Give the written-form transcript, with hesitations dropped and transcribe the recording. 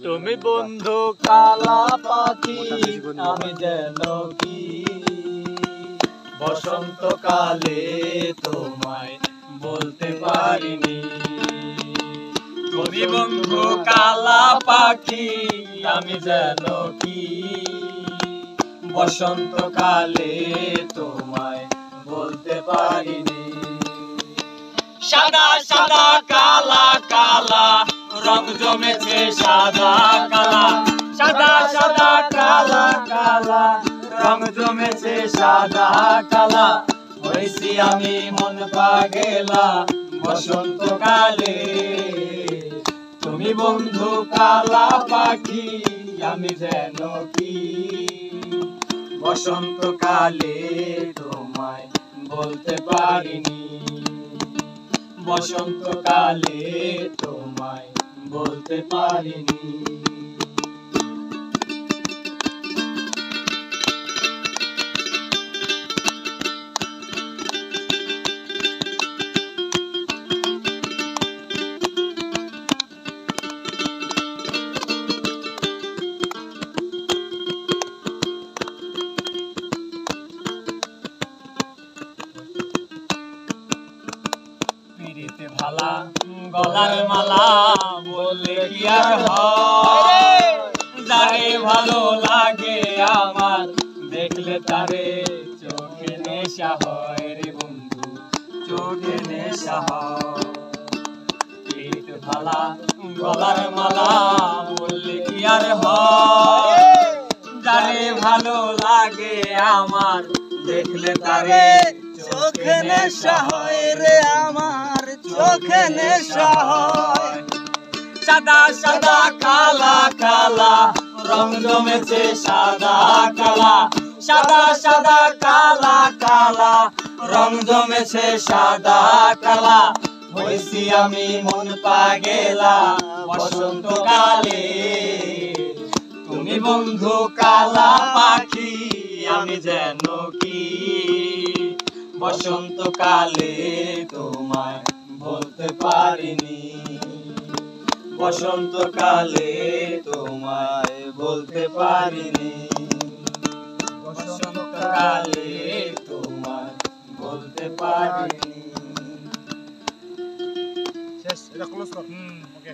তুমি বন্ধু কালা পাখি, আমি যেন কি বসন্তকালে তোমায় বলতে পারিনি। তুমি বন্ধু কালা পাখি, আমি যেন কি বসন্তকালে তোমায় বলতে পারিনি। সাদা সাদা কালা কালা রং জমেছে সাদা কালা, সাদা সাদা কালা কালা রং জমেছে সাদা কালা। হয়েছি আমি মন পাগেলা বসন্তকালে। তুমি বন্ধু কালা পাখি, আমি যেন কি বসন্তকালে তোমায় বলতে পারিনি। বসন্তকালে তোমায় বলতে পারিনি। পিরিতে ভালা গলার মালা বললে কি আর হয়? যারে ভালো লাগে আমার দেখলে তারে চোখে নেশা হয় রে বন্ধু, চোখে নেশা হয়। পিরিতে ভালা গলার মালা বললে কি আর হয়? যারে ভালো লাগে আমার দেখলে তারে চোখে নেশা হয় রে আমার, চোখে নেশা হয়। সাদা সাদা কালা কালা রং জমেছে সাদা কালা, সাদা সাদা কালা কালা রং জমেছে সাদা কালা। হয়েছি আমি মন পাগেলা বসন্তকালে। তুমি বন্ধু কালা পাখি, আমি যেন কি বসন্তকালে তোমায় বলতে পারিনি। বসন্তকালে তোমায় বলতে পারিনি। বসন্তকালে তোমায় বলতে পারিনি। শেষ, এটা ক্লোজ কর। ওকে।